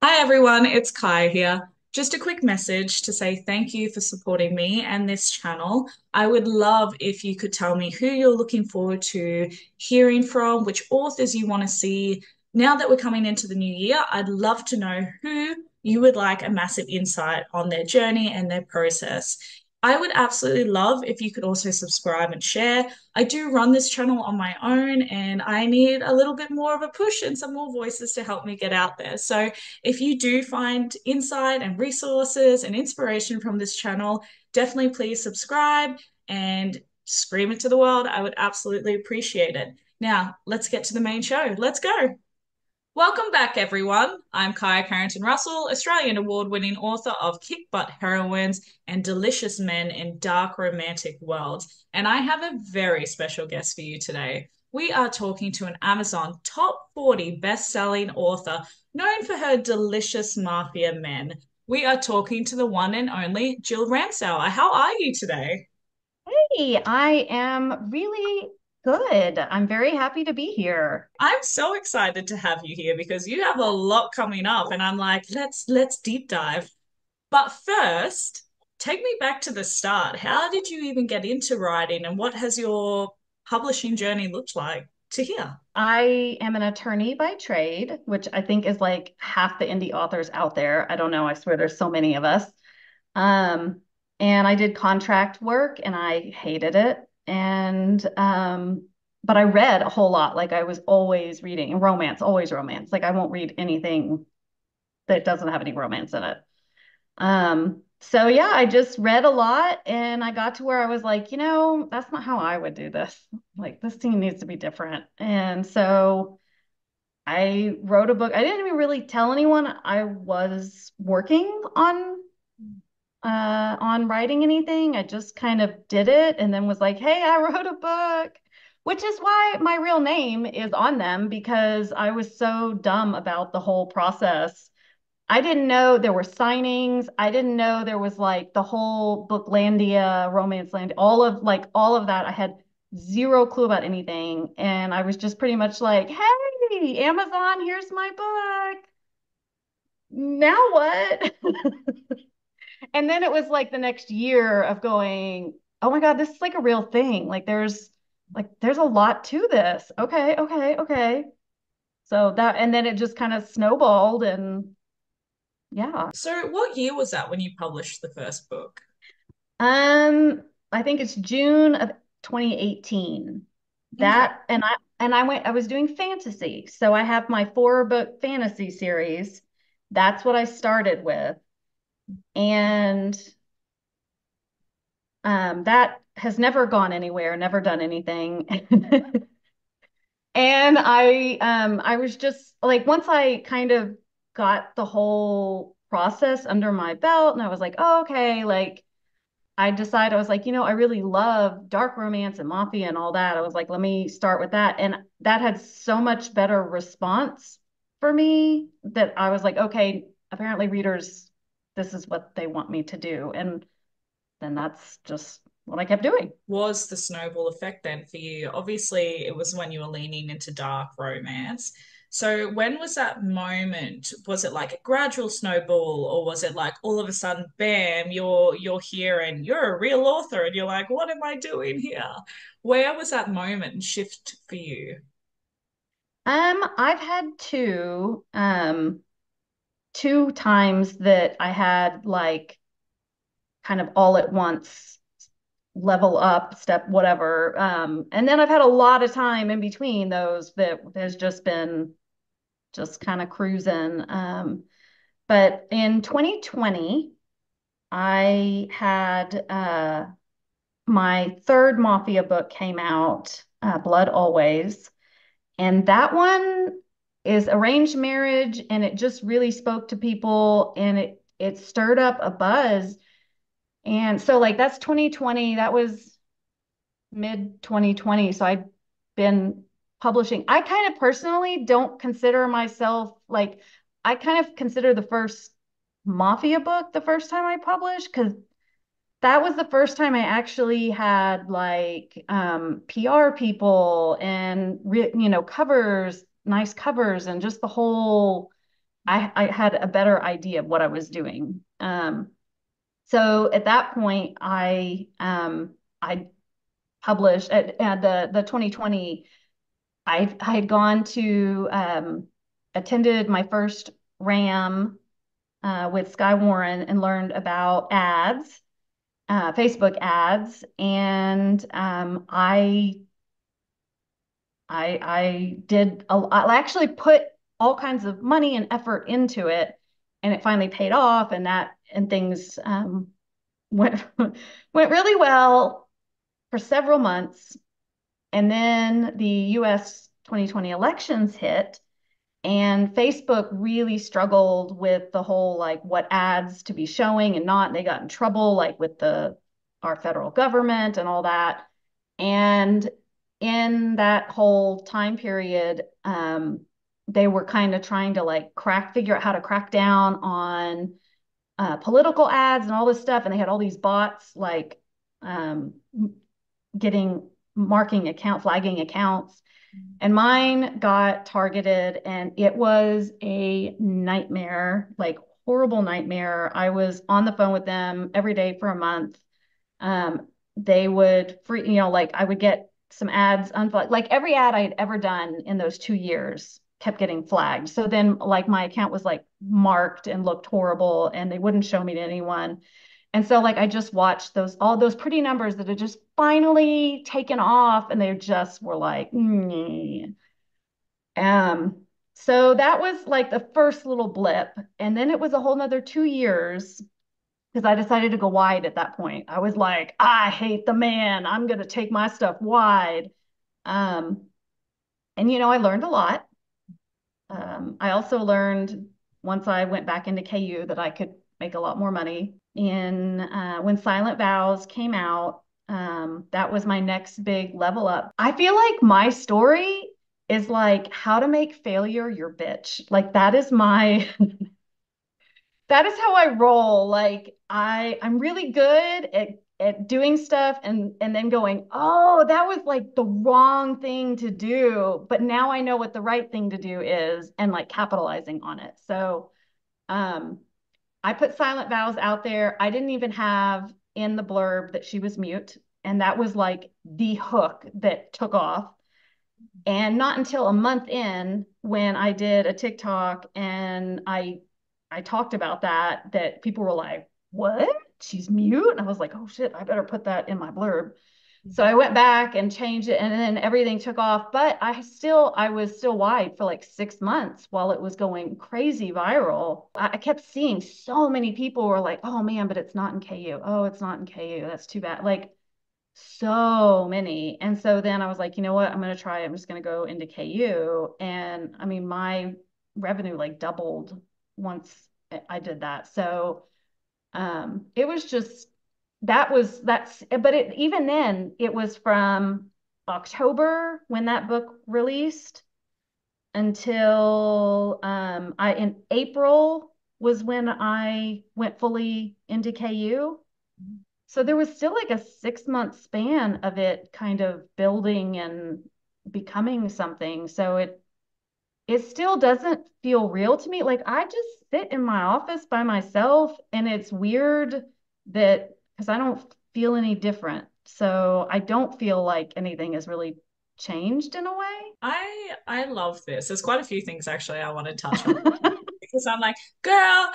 Hi everyone, it's Kai here. Just a quick message to say thank you for supporting me and this channel. I would love if you could tell me who you're looking forward to hearing from, which authors you want to see. Now that we're coming into the new year, I'd love to know who you would like a massive insight on their journey and their process. I would absolutely love if you could also subscribe and share. I do run this channel on my own and I need a little bit more of a push and some more voices to help me get out there. So if you do find insight and resources and inspiration from this channel, definitely please subscribe and scream it to the world. I would absolutely appreciate it. Now, let's get to the main show. Let's go. Welcome back, everyone. I'm Kaya Carrington-Russell, Australian award-winning author of Kick Butt Heroines and Delicious Men in Dark Romantic Worlds. And I have a very special guest for you today. We are talking to an Amazon top 40 best-selling author known for her delicious mafia men. We are talking to the one and only Jill Ramsower. How are you today? Hey, I am really good. I'm very happy to be here. I'm so excited to have you here because you have a lot coming up and I'm like, let's deep dive. But first, take me back to the start. How did you even get into writing and what has your publishing journey looked like to here? I am an attorney by trade, which I think is like half the indie authors out there. I don't know. I swear there's so many of us. Um, and I did contract work and I hated it. But I read a whole lot. Like I was always reading romance, always romance. Like I won't read anything that doesn't have any romance in it. So yeah, I just read a lot and I got to where I was like, that's not how I would do this. Like this scene needs to be different. And so I wrote a book. I didn't even really tell anyone I was working on writing anything. I just kind of did it and then was like, "Hey, I wrote a book." Which is why my real name is on them because I was so dumb about the whole process. I didn't know there were signings. I didn't know there was like the whole Booklandia, Romance Land, all of that. I had zero clue about anything. And I was just pretty much like, hey, Amazon, here's my book. Now what? And then it was like the next year of going, oh my God, this is like a real thing. There's a lot to this. Okay, okay, okay. So that and then it just kind of snowballed and yeah. So, what year was that when you published the first book? I think it's June of 2018. Okay. I was doing fantasy. So I have my four book fantasy series. That's what I started with. And that has never gone anywhere, never done anything. And I was just like once I kind of got the whole process under my belt and I was like, oh, okay, like I decided I was like, I really love dark romance and mafia and all that. I was like, let me start with that. And that had so much better response for me that I was like, okay, apparently readers, this is what they want me to do. And then that's just what I kept doing. Was the snowball effect then for you? Obviously, it was when you were leaning into dark romance. So when was that moment? Was it like a gradual snowball, or was it like all of a sudden, bam, you're here and you're a real author and you're like, what am I doing here? Where was that moment and shift for you? I've had two times that I had like kind of all at once level up, step whatever. And then I've had a lot of time in between those that has just been just kind of cruising. But in 2020, I had my third Mafia book came out, Blood Always. And that one is arranged marriage, and it just really spoke to people and it stirred up a buzz. And so like that's 2020, that was mid 2020. So I've been publishing. I kind of personally don't consider myself like I kind of consider the first Mafia book the first time I published because that was the first time I actually had like PR people and covers, nice covers, and just the whole. I had a better idea of what I was doing. So at that point, I published at the 2020. I had gone to attended my first RAM with Sky Warren and learned about ads, Facebook ads, and I did I actually put all kinds of money and effort into it, and it finally paid off, and things went went really well for several months. And then the US 2020 elections hit, and Facebook really struggled with the whole like what ads to be showing and not. They got in trouble like with the our federal government and all that. And in that whole time period, they were kind of trying to like figure out how to crack down on political ads and all this stuff. And they had all these bots like um, getting flagging accounts. And mine got targeted, and it was a nightmare, like horrible nightmare. I was on the phone with them every day for a month. They would like I would get some ads unflagged. Like every ad I had ever done in those 2 years kept getting flagged. So then like my account was like marked and looked horrible, and they wouldn't show me to anyone. And so like I just watched all those pretty numbers that had just finally taken off, and they just were like, so that was like the first little blip. And then it was a whole nother 2 years because I decided to go wide at that point. I was like, I hate the man. I'm gonna take my stuff wide. Um, and I learned a lot. I also learned once I went back into KU that I could make a lot more money. When Silent Vows came out, that was my next big level up. I feel like my story is like how to make failure your bitch. Like that is my that is how I roll. Like I'm really good at doing stuff and then going, oh, that was like the wrong thing to do, but now I know what the right thing to do is, and like capitalizing on it. So um I put Silent Vows out there. I didn't even have in the blurb that she was mute, and that was like the hook that took off. And not until a month in, when I did a TikTok and I talked about that people were like, "What? She's mute?" And I was like, "Oh shit, I better put that in my blurb." So I went back and changed it, and then everything took off. But I was still wide for like 6 months while it was going crazy viral. I kept seeing so many people were like, "Oh man, but it's not in KU. Oh, it's not in KU. That's too bad." Like so many. And so then I was like, you know what? I'm going to try. I'm just going to go into KU. And I mean, my revenue like doubled once I did that. So it was just but even then it was from October when that book released until I in April was when I went fully into KU. So there was still like a 6 month span of it kind of building and becoming something. So it still doesn't feel real to me. Like I just sit in my office by myself, and it's weird that because I don't feel any different. So I don't feel like anything has really changed in a I love this. There's quite a few things actually I want to touch on way. because I'm like, girl,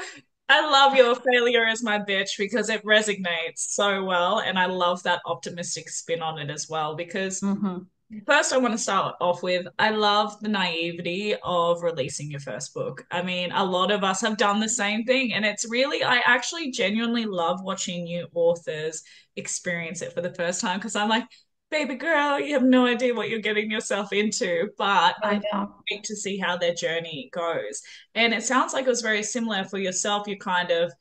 I love your failure as my bitch because it resonates so well. And I love that optimistic spin on it as well. Because hmm first, I want to start off with I love the naivety of releasing your first book. I mean, a lot of us have done the same thing. And it's really, I actually genuinely love watching new authors experience it for the first time because I'm like, baby girl, you have no idea what you're getting yourself into. But I I can't know. wait to see how their journey goes. And it sounds like it was very similar for yourself. You kind of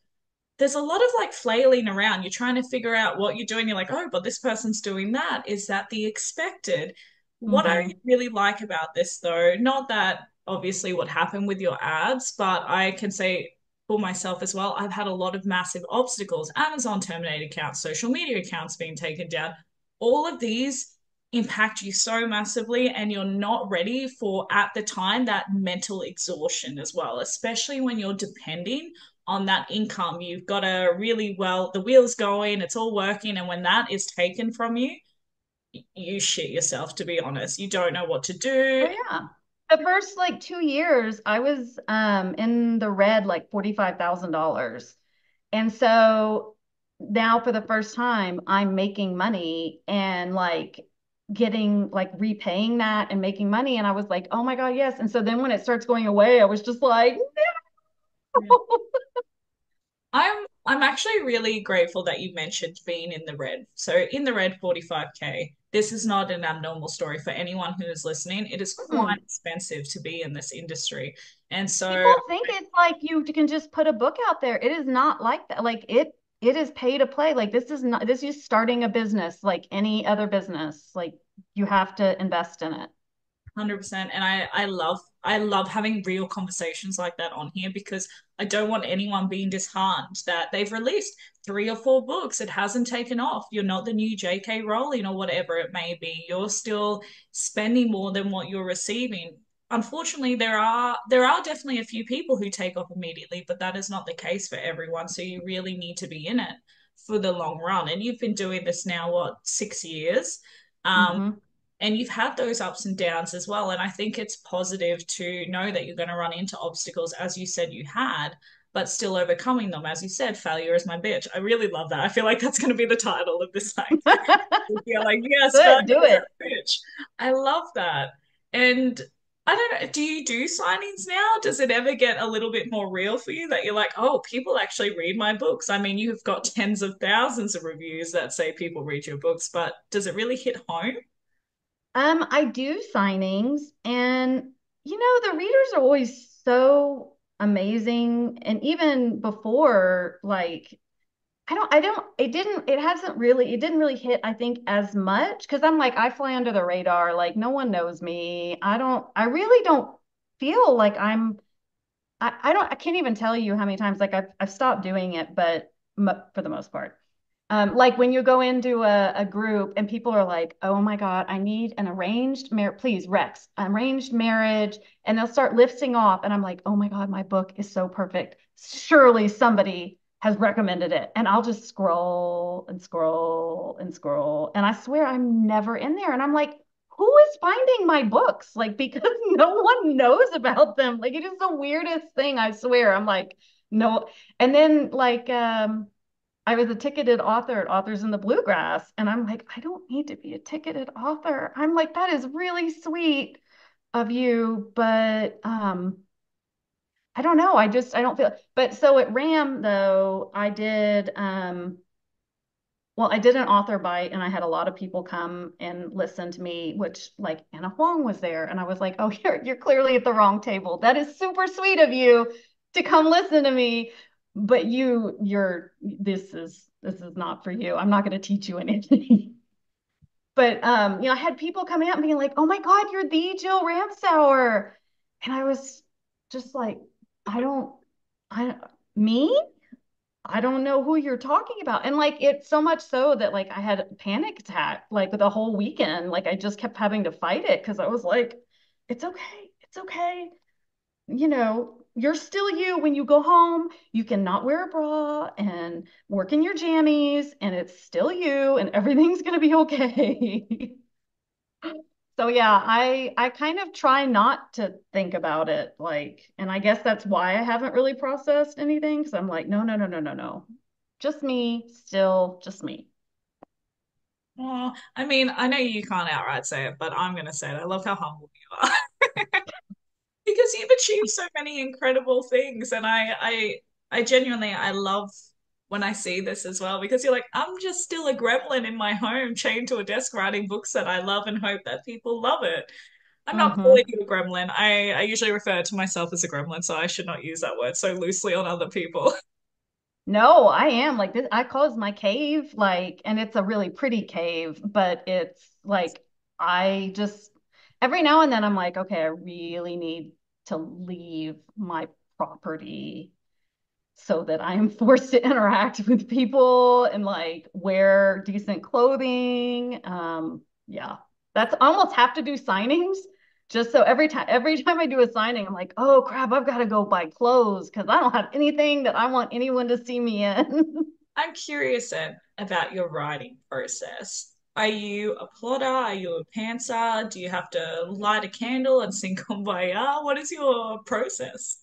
there's a lot of like flailing around. You're trying to figure out what you're doing. You're like, oh, but this person's doing that. Is that the expected? What I hmm really like about this, though, not that obviously what happened with your ads, but I can say for myself as well, I've had a lot of massive obstacles. Amazon terminated accounts, social media accounts being taken down. All of these impact you so massively, and you're not ready for at the time that mental exhaustion as well, especially when you're depending on that income. You've got to really, well, the wheels going, it's all working, and when that is taken from you, you shit yourself, to be honest. You don't know what to do. Oh yeah. The first like 2 years, I was in the red like $45,000. And so now for the first time, I'm making money and like getting like repaying that and making money. And I was like, oh my God, yes. And so then when it starts going away, I was just like, no. I'm actually really grateful that you mentioned being in the red. So in the red 45K, this is not an abnormal story for anyone who is listening. It is quite Mm-mm. expensive to be in this industry. And People so think it's like you can just put a book out there. It is not like that. Like it is pay to play. Like this is not this is starting a business like any other business. Like you have to invest in it. 100%. And I love having real conversations like that on here because I don't want anyone being disheartened that they've released 3 or 4 books. It hasn't taken off. You're not the new J.K. Rowling or whatever it may be. You're still spending more than what you're receiving. Unfortunately, there are definitely a few people who take off immediately, but that is not the case for everyone. So you really need to be in it for the long run. And you've been doing this now, what, 6 years? Um, Hmm. and you've had those ups and downs as well. And I think it's positive to know that you're going to run into obstacles as you said you had, but still overcoming them. As you said, failure is my bitch. I really love that. I feel like that's going to be the title of this thing. You're like, yes, failure Good, do is it. a bitch. I love that. And I don't know, do you do signings now? Does it ever get a little bit more real for you that you're like, oh, people actually read my books? I mean, you've got tens of thousands of reviews that say people read your books, but does it really hit home? I do signings and the readers are always so amazing. And even before, like, it didn't really hit, I think, as much because I'm like, I fly under the radar. Like, no one knows me. I really don't feel like I can't even tell you how many times, like, I've stopped doing it, but for the most part. Like when you go into a group and people are like, oh my God, I need an arranged marriage, please, Rex, arranged marriage. And they'll start listing off. And I'm like, oh my God, my book is so perfect. Surely somebody has recommended it. And I'll just scroll and scroll and scroll. And I swear I'm never in there. And I'm like, who is finding my books? Like, because no one knows about them. Like, it is the weirdest thing, I swear. I'm like, no. And then, like, I was a ticketed author at Authors in the Bluegrass, and I'm like, I don't need to be a ticketed author. I'm like, that is really sweet of you, but I don't know. I don't feel. But so at RAM though, I did an author bite, and I had a lot of people come and listen to me, which like Anna Huang was there, and I was like, oh, you're clearly at the wrong table. That is super sweet of you to come listen to me, but you're this is not for you. I'm not going to teach you anything. But I had people coming out and being like, "Oh my God, you're the Jill Ramsower," and I was just like, "I don't, I me? I don't know who you're talking about." And like it's so much so that like I had a panic attack like the whole weekend. Like I just kept having to fight it because I was like, "It's okay, it's okay." You're still you when you go home. You cannot wear a bra and work in your jammies, and it's still you, and everything's gonna be okay. So yeah, I kind of try not to think about it, like, and I guess that's why I haven't really processed anything, because I'm like, no, no, no, no, no, no. Just me, still just me. Well, I mean, I know you can't outright say it, but I'm going to say it. I love how humble you are because you've achieved so many incredible things, and I genuinely, I love when I see this as well because you're like, I'm just still a gremlin in my home, chained to a desk, writing books that I love and hope that people love it. I'm not calling Hmm. you a gremlin. I usually refer to myself as a gremlin, so I should not use that word so loosely on other people. No, I am like this. I call it my cave, like, and it's a really pretty cave, but it's like I just every now and then I'm like, okay, I really need to leave my property so that I am forced to interact with people and like wear decent clothing. Yeah. That's I almost have to do signings just so every time I do a signing, I'm like, oh crap, I've got to go buy clothes because I don't have anything that I want anyone to see me in. I'm curious about your writing process. Are you a plotter? Are you a pantser? Do you have to light a candle and sing Kumbaya? What is your process?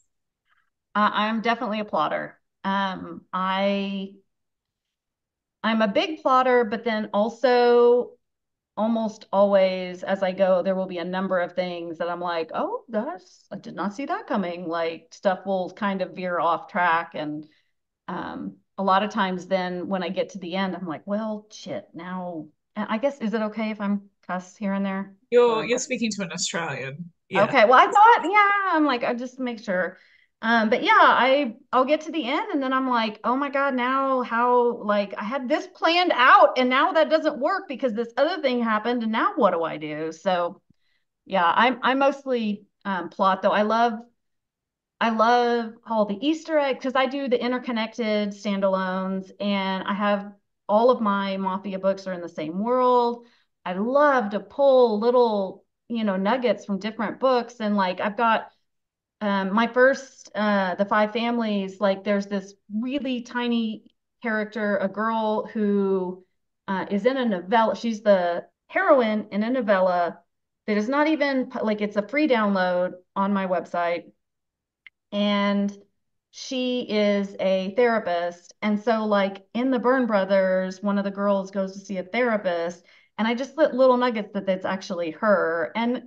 I'm definitely a plotter. I'm a big plotter, but then also almost always as I go, there will be a number of things that I'm like, oh, I did not see that coming. Like stuff will kind of veer off track. And a lot of times then when I get to the end, I'm like, well, shit, now I guess is it okay if I'm cuss here and there? Or You're speaking to an Australian. Yeah. okay, well I thought, yeah, I'm like, I just make sure. But yeah, I'll get to the end and then I'm like, oh my God, now how like I had this planned out and now that doesn't work because this other thing happened and now what do I do? So yeah, I mostly plot though. I love all the Easter eggs because I do the interconnected standalones and I have all of my Mafia books are in the same world. I love to pull little, nuggets from different books. And like I've got my first, The Five Families, like there's this really tiny character, a girl who is in a novella. She's the heroine in a novella that is not even like it's a free download on my website and she is a therapist. And so, like in the Byrne Brothers, one of the girls goes to see a therapist, and I just lit little nuggets that that's actually her. And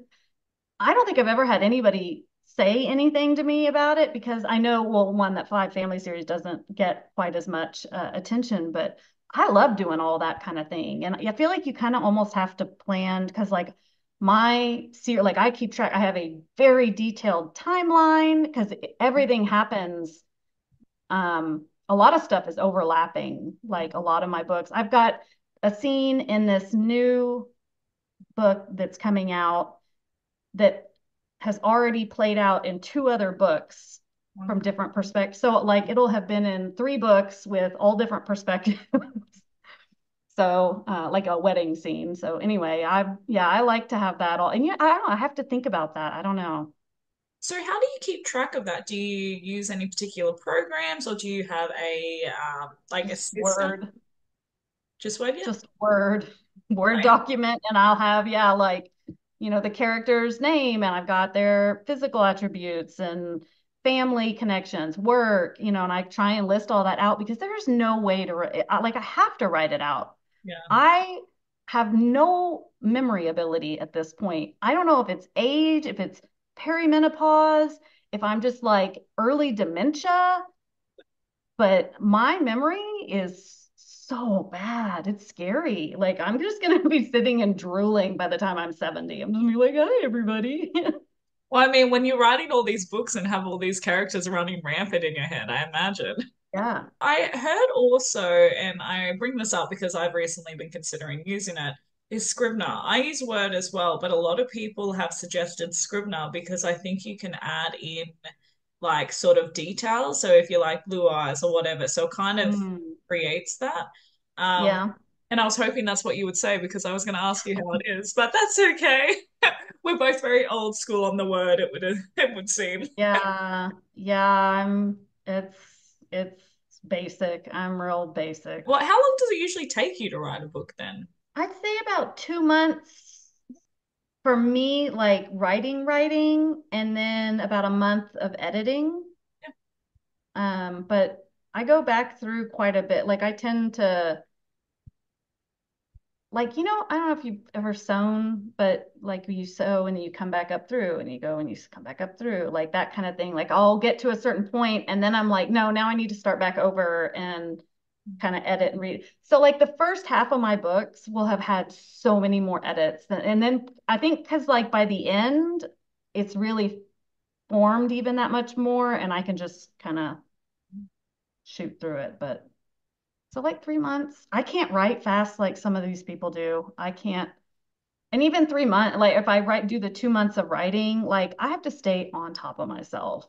I don't think I've ever had anybody say anything to me about it because I know, well, one, that Five Family series doesn't get quite as much attention, but I love doing all that kind of thing. And I feel like you kind of almost have to plan because, like, like I keep track, I have a very detailed timeline because everything happens. A lot of stuff is overlapping, like a lot of my books. I've got a scene in this new book that's coming out that has already played out in two other books from different perspectives. So like it'll have been in three books with all different perspectives. So like a wedding scene. So anyway, I like to have that all. And yeah, I don't know, I have to think about that. I don't know. So how do you keep track of that? Do you use any particular programs or do you have a like a Just system? Word. Just Word, yeah. Just Word Right. document, and I'll have, yeah, like, the character's name, and I've got their physical attributes and family connections, work, and I try and list all that out because there's no way to, like, I have to write it out. Yeah. I have no memory ability at this point. I don't know if it's age, if it's perimenopause, if I'm just like early dementia, but my memory is so bad. It's scary. Like I'm just gonna be sitting and drooling by the time I'm 70. I'm just gonna be like, "Hi, everybody." Well, I mean, when you're writing all these books and have all these characters running rampant in your head, I imagine. Yeah. I heard also, and I bring this up because I've recently been considering using it, is Scrivener. I use Word as well, but a lot of people have suggested Scrivener because I think you can add in like sort of details. So if you like blue eyes or whatever, so it kind of Mm, creates that. Um, yeah. and I was hoping that's what you would say because I was going to ask you how it is, but that's okay. We're both very old school on the Word, it would seem. Yeah. Yeah. It's basic. I'm real basic. Well, how long does it usually take you to write a book then? I'd say about 2 months for me, like writing, and then about a month of editing. But I go back through quite a bit. Like I tend to like, I don't know if you've ever sewn, but like you sew and you come back up through and you go and you come back up through, like that kind of thing. Like I'll get to a certain point and then I'm like, no, now I need to start back over and kind of edit and read. So like the first half of my books will have had so many more edits. And then I think because like by the end, it's really formed even that much more and I can just kind of shoot through it. But so like 3 months. I can't write fast like some of these people do. I can't. And even 3 months, like if I do the 2 months of writing, like I have to stay on top of myself.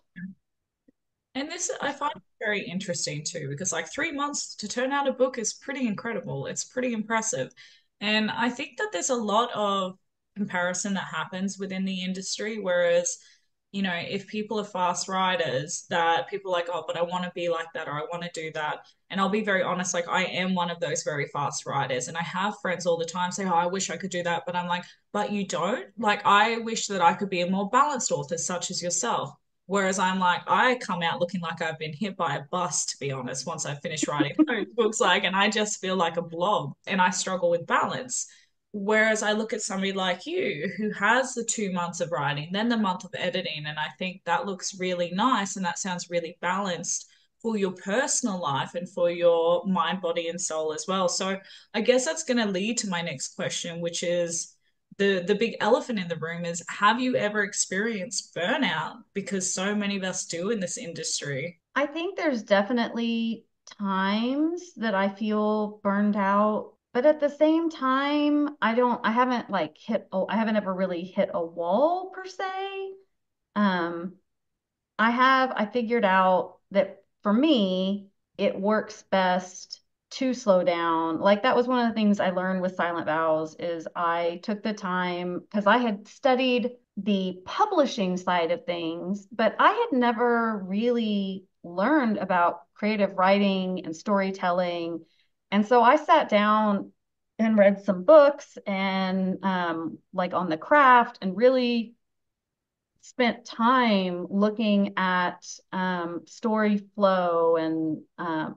And this I find very interesting too, because like 3 months to turn out a book is pretty incredible. It's pretty impressive. And I think that there's a lot of comparison that happens within the industry. Whereas, if people are fast riders, that people are like, oh, but I want to be like that or I want to do that. And I'll be very honest, like I am one of those very fast riders. And I have friends all the time say, oh, I wish I could do that. But I'm like, but you don't. Like, I wish that I could be a more balanced author, such as yourself. Whereas I'm like, I come out looking like I've been hit by a bus, to be honest, once I finish writing those books, like, and I just feel like a blob and I struggle with balance. Whereas I look at somebody like you who has the 2 months of writing, then the month of editing, and I think that looks really nice and that sounds really balanced for your personal life and for your mind, body, and soul as well. So I guess that's going to lead to my next question, which is the big elephant in the room is, have you ever experienced burnout? Because so many of us do in this industry. I think there's definitely times that I feel burned out, but at the same time, I haven't like I haven't ever really hit a wall per se. Um, I figured out that for me, it works best to slow down. Like that was one of the things I learned with Silent Vows is I took the time because I had studied the publishing side of things, but I had never really learned about creative writing and storytelling. And so I sat down and read some books and like on the craft and really spent time looking at story flow and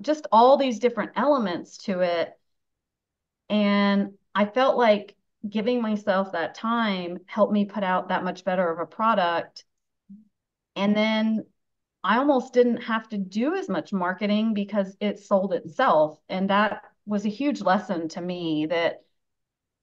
just all these different elements to it. And I felt like giving myself that time helped me put out that much better of a product. And then I almost didn't have to do as much marketing because it sold itself. And that was a huge lesson to me that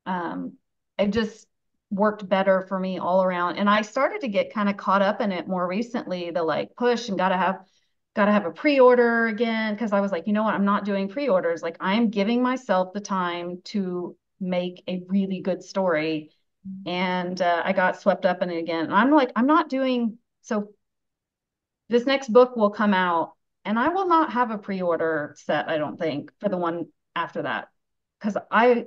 um, it just worked better for me all around. And I started to get kind of caught up in it more recently, the like push and gotta have a pre-order again. Cause I was like, you know what? I'm not doing pre-orders. Like I'm giving myself the time to make a really good story. And I got swept up in it again. And I'm like, I'm not doing so this next book will come out and I will not have a pre-order set, I don't think, for the one after that. Because I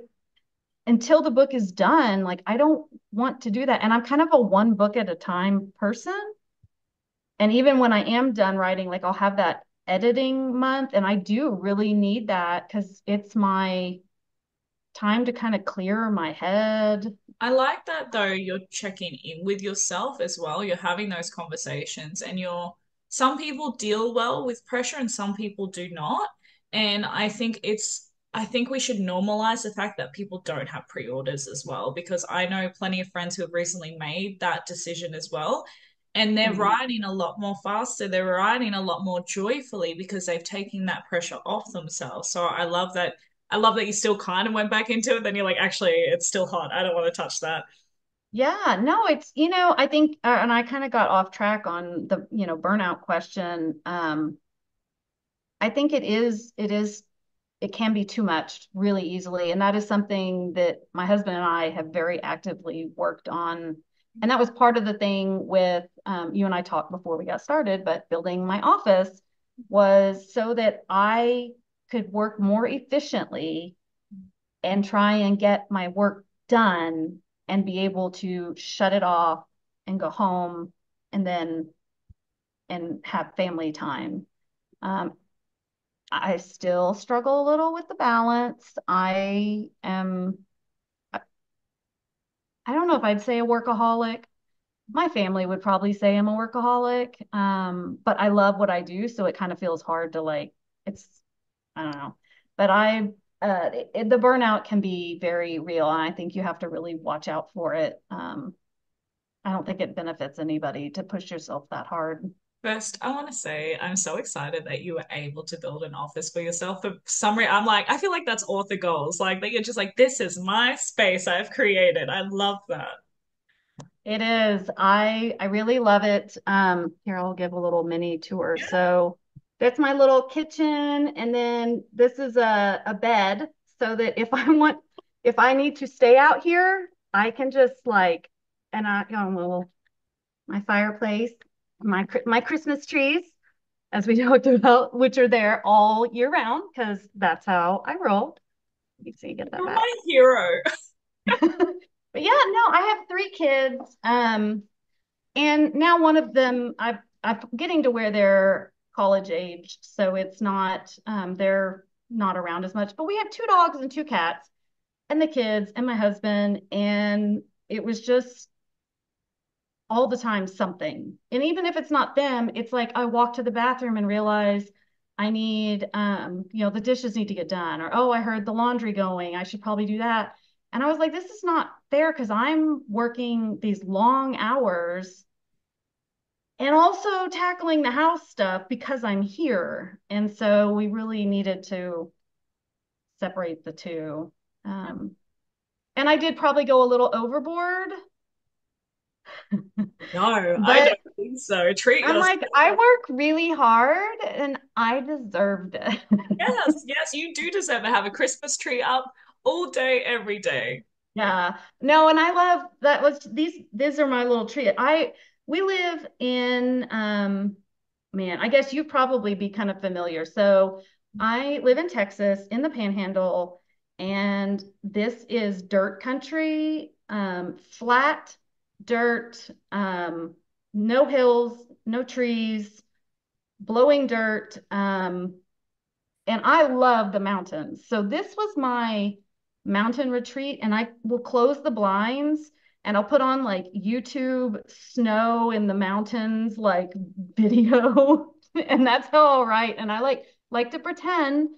until the book is done, like I don't want to do that. And I'm kind of a one book at a time person. And even when I am done writing, like I'll have that editing month. And I do really need that because it's my time to kind of clear my head. I like that though, you're checking in with yourself as well. You're having those conversations and some people deal well with pressure and some people do not. And I think we should normalize the fact that people don't have pre-orders as well, because I know plenty of friends who have recently made that decision as well. And they're Mhm. writing a lot more faster. They're writing a lot more joyfully because they've taken that pressure off themselves. So I love that you still kind of went back into it. Then you're like, actually, it's still hot. I don't want to touch that. Yeah, no, I think, and I kind of got off track on the, burnout question. I think it can be too much really easily. And that is something that my husband and I have very actively worked on. And that was part of the thing with you and I talked before we got started, but building my office was so that I could work more efficiently and try and get my work done and be able to shut it off and go home and then and have family time. Um, I still struggle a little with the balance. I don't know if I'd say a workaholic. My family would probably say I'm a workaholic. But I love what I do, so it kind of feels hard to like, it's, I don't know. But the burnout can be very real, and I think you have to really watch out for it. I don't think it benefits anybody to push yourself that hard. First, I want to say I'm so excited that you were able to build an office for yourself. For some reason, I'm like, I feel like that's author goals. Like that you're just like, this is my space I've created. I love that. It is. I really love it. Here I'll give a little mini tour. So that's my little kitchen, and then this is a bed so that if I need to stay out here, I can just like, and I got a little my fireplace, my Christmas trees, as we talked about, which are there all year round because that's how I roll. You see, get that You're back. my hero. But yeah, no, I have three kids. And now one of them, I'm getting to where they're college age, so it's not they're not around as much. But we have two dogs and two cats, and the kids and my husband, and it was just all the time something. And even if it's not them, it's like I walk to the bathroom and realize I need the dishes need to get done, or oh, I heard the laundry going, I should probably do that. And I was like, this is not fair because I'm working these long hours and also tackling the house stuff because I'm here. And so we really needed to separate the two. Um, and I did probably go a little overboard, No, I but don't think so. Treat I'm yourself. like, I work really hard and I deserved it. Yes, yes, you do deserve to have a Christmas tree up all day, every day. Yeah. No, and I love that was these are my little treat. We live in man, I guess you'd probably be kind of familiar. So I live in Texas in the Panhandle, and this is dirt country, flat dirt, no hills, no trees, blowing dirt. And I love the mountains. So this was my mountain retreat, and I will close the blinds and I'll put on like YouTube snow in the mountains like video. And that's how I'll write. And I like to pretend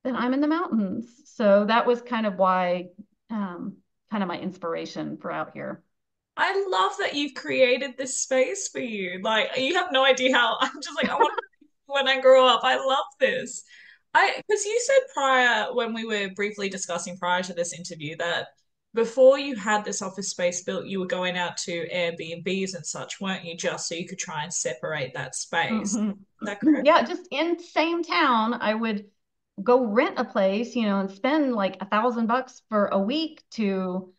that I'm in the mountains. So that was kind of why kind of my inspiration for out here. I love that you've created this space for you. Like, you have no idea how I'm just like, I want to when I grow up. I love this. Because you said prior, when we were briefly discussing prior to this interview, that before you had this office space built, you were going out to Airbnbs and such, weren't you? Just so you could try and separate that space. Is Hmm. that correct? Yeah, just in same town, I would go rent a place, and spend like $1,000 for a week to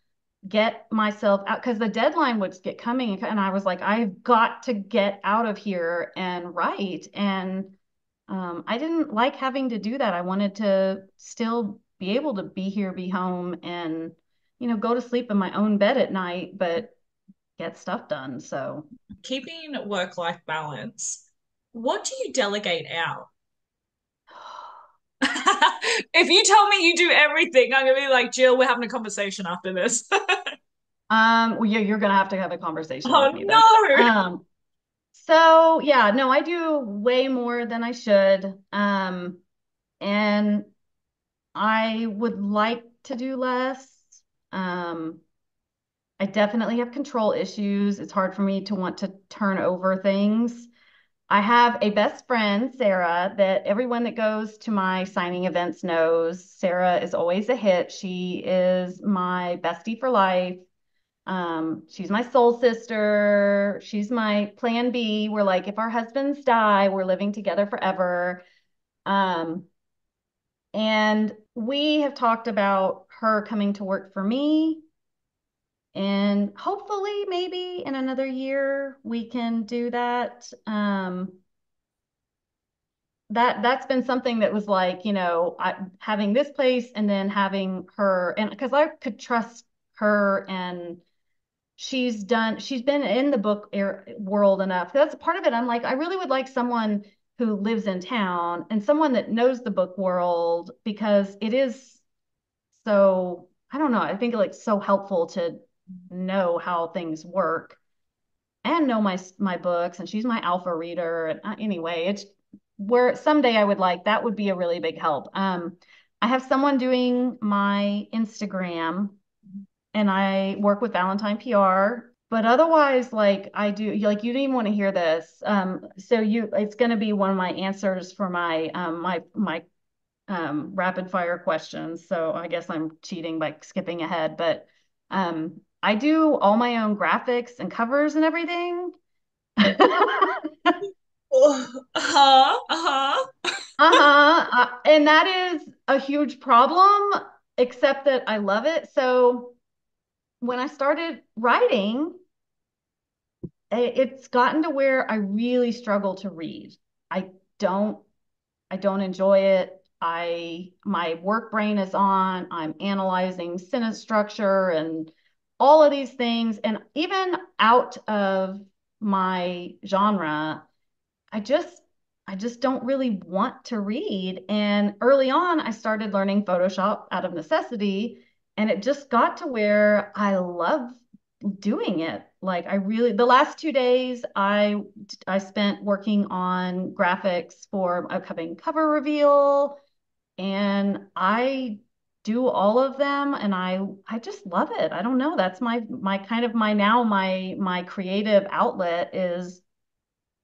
get myself out because the deadline would get coming, and I was like, I've got to get out of here and write. And I didn't like having to do that. I wanted to still be able to be here, be home, and go to sleep in my own bed at night, but get stuff done. So. Keeping work-life balance. What do you delegate out? If you tell me you do everything, I'm gonna be like, Jill, we're having a conversation after this. Well, yeah, you're gonna have to have a conversation with Oh me then. no. So yeah, no, I do way more than I should. And I would like to do less. Um, I definitely have control issues. It's hard for me to want to turn over things. I have a best friend, Sarah, that everyone that goes to my signing events knows. Sarah is always a hit. She is my bestie for life. She's my soul sister. She's my plan B. We're like, if our husbands die, we're living together forever. Um, and we have talked about her coming to work for me. And hopefully, maybe in another year, we can do that. That's been something that was like, having this place and then having her, and because I could trust her, and she's been in the book world enough. That's part of it. I'm like, I really would like someone who lives in town and someone that knows the book world because it is so, I don't know, I think like so helpful to know how things work and know my books. And she's my alpha reader. And anyway, it's where someday I would like that would be a really big help. I have someone doing my Instagram, and I work with Valentine PR. But otherwise, like I do, like you didn't even want to hear this. It's going to be one of my answers for my rapid fire questions. So I guess I'm cheating by skipping ahead, but I do all my own graphics and covers and everything. Uh-huh. Uh-huh. And that is a huge problem, except that I love it. So when I started writing, it's gotten to where I really struggle to read. I don't I don't enjoy it. My work brain is on. I'm analyzing sentence structure and all of these things. And even out of my genre, I just I just don't really want to read. And early on, I started learning Photoshop out of necessity, and it just got to where I love doing it. Like I really, the last 2 days, I spent working on graphics for a upcoming cover reveal, and I do all of them, and I just love it. I don't know. That's my kind of my now my creative outlet is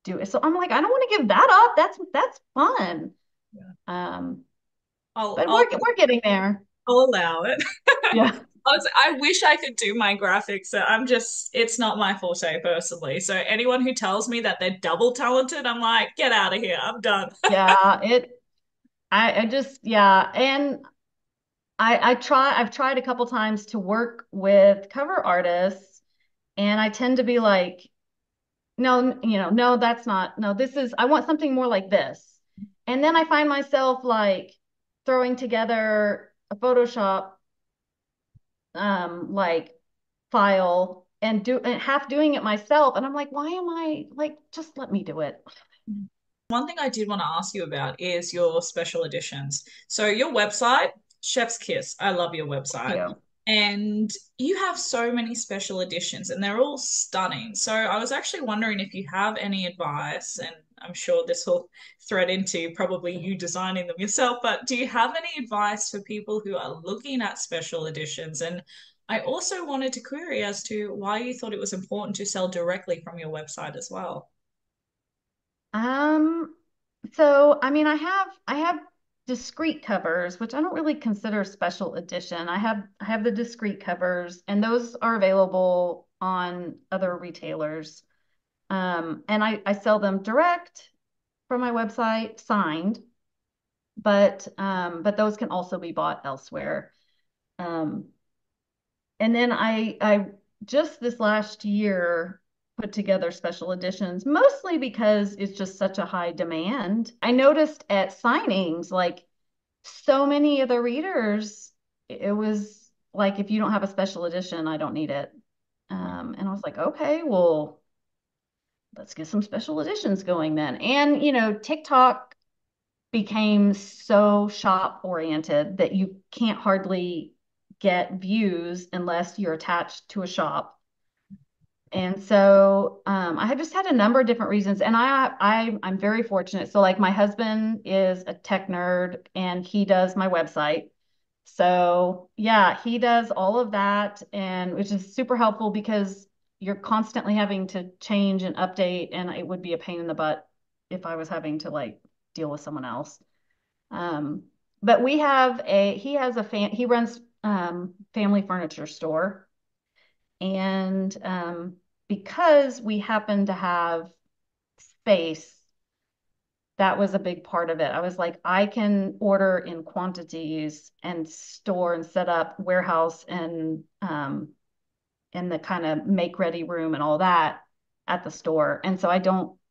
do it. So I'm like, I don't want to give that up. That's fun. Yeah. Um, I'll but I'll we're getting there. I'll allow it. Yeah. I wish I could do my graphics. I'm just, it's not my forte personally. So anyone who tells me that they're double talented, I'm like, get out of here. I'm done. Yeah, I just yeah, and I've tried a couple times to work with cover artists, and I tend to be like, no, no, that's not, no, this is, I want something more like this. And then I find myself like throwing together a Photoshop like file and do and half doing it myself. And I'm like, why am I like, just let me do it. One thing I did want to ask you about is your special editions. So your website, Chef's Kiss, I love your Thank website. you. And you have so many special editions and they're all stunning. So I was actually wondering if you have any advice, and I'm sure this will thread into probably you designing them yourself, but do you have any advice for people who are looking at special editions? And I also wanted to query as to why you thought it was important to sell directly from your website as well. Um, so I mean, I have discrete covers, which I don't really consider special edition. I have the discrete covers, and those are available on other retailers. And I sell them direct from my website, signed, but those can also be bought elsewhere. Um, and then I just this last year put together special editions, mostly because it's just such a high demand. I noticed at signings, like so many of the readers, it was like, if you don't have a special edition, I don't need it. And I was like, okay, well, let's get some special editions going then. And, TikTok became so shop oriented that you can't hardly get views unless you're attached to a shop. And so I had just had a number of different reasons, and I'm very fortunate. So like my husband is a tech nerd, and he does my website. So yeah, he does all of that, and which is super helpful because you're constantly having to change and update, and it would be a pain in the butt if I was having to like deal with someone else. Um, but he has he runs family furniture store, and because we happen to have space, that was a big part of it. I was like, I can order in quantities and store and set up warehouse and the kind of make ready room and all that at the store. And so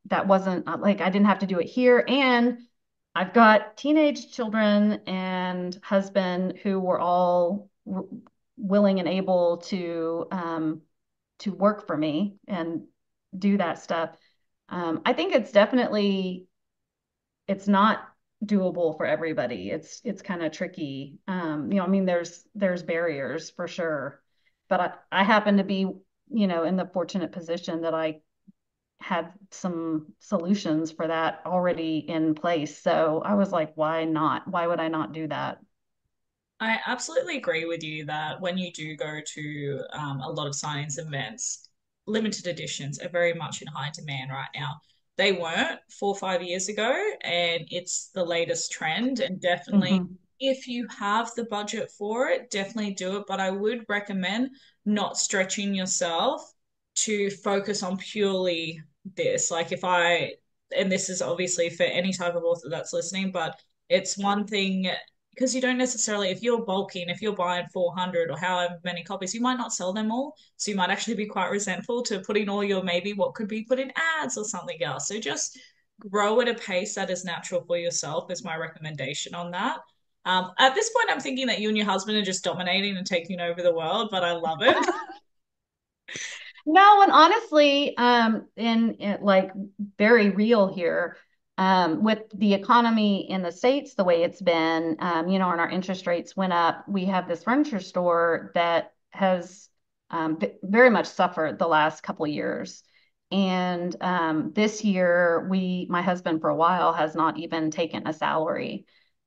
that wasn't like, I didn't have to do it here. And I've got teenage children and husband who were all willing and able to work for me and do that stuff. I think it's not doable for everybody. It's kind of tricky. I mean, there's barriers for sure, but I happen to be, in the fortunate position that I had some solutions for that already in place. So I was like, why not? Why would I not do that? I absolutely agree with you that when you do go to a lot of signings events, limited editions are very much in high demand right now. They weren't 4 or 5 years ago, and it's the latest trend. And definitely, Hmm. if you have the budget for it, definitely do it. But I would recommend not stretching yourself to focus on purely this. Like, and this is obviously for any type of author that's listening, but it's one thing because you don't necessarily, if you're bulking, if you're buying 400 or however many copies, you might not sell them all. So you might actually be quite resentful to putting all your maybe what could be put in ads or something else. So just grow at a pace that is natural for yourself, is my recommendation on that. At this point, I'm thinking that you and your husband are just dominating and taking over the world, but I love it. No, and honestly, in like very real here, with the economy in the States the way it's been, and our interest rates went up, we have this furniture store that has very much suffered the last couple of years. And this year, my husband for a while has not even taken a salary.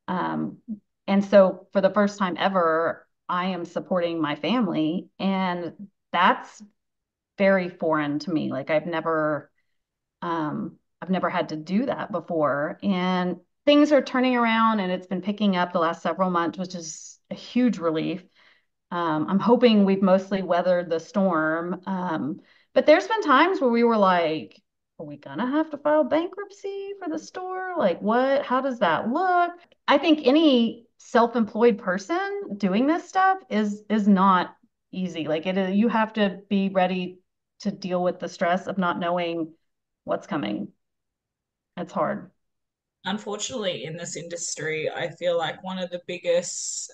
Um, and so for the first time ever, I am supporting my family, and that's very foreign to me. Like I've never had to do that before. And things are turning around and it's been picking up the last several months, which is a huge relief. I'm hoping we've mostly weathered the storm. But there's been times where we were like, are we gonna have to file bankruptcy for the store? Like what? How does that look? I think any self-employed person doing this stuff is not easy. Like you have to be ready to deal with the stress of not knowing what's coming. It's hard. Unfortunately, in this industry, I feel like one of the biggest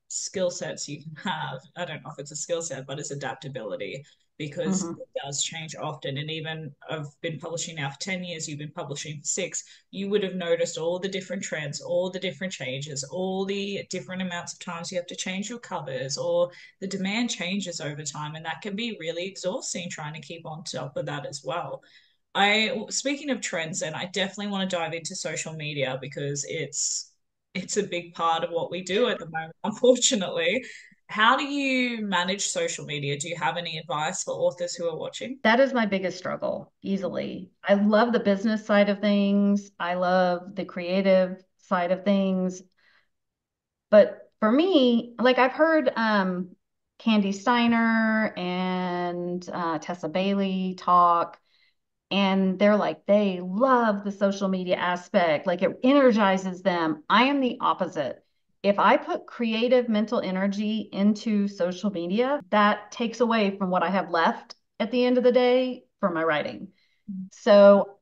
skill sets you can have, I don't know if it's a skill set, but it's adaptability because Hmm. it does change often. And even I've been publishing now for 10 years, you've been publishing for six, you would have noticed all the different trends, all the different changes, all the different amounts of times you have to change your covers, or the demand changes over time. And that can be really exhausting trying to keep on top of that as well. Speaking of trends, and I definitely want to dive into social media because it's a big part of what we do at the moment, unfortunately. How do you manage social media? Do you have any advice for authors who are watching? That is my biggest struggle, easily. I love the business side of things. I love the creative side of things. But for me, like I've heard Candy Steiner and Tessa Bailey talk, and they're like, they love the social media aspect, like it energizes them. I am the opposite. If I put creative mental energy into social media, that takes away from what I have left at the end of the day for my writing. So,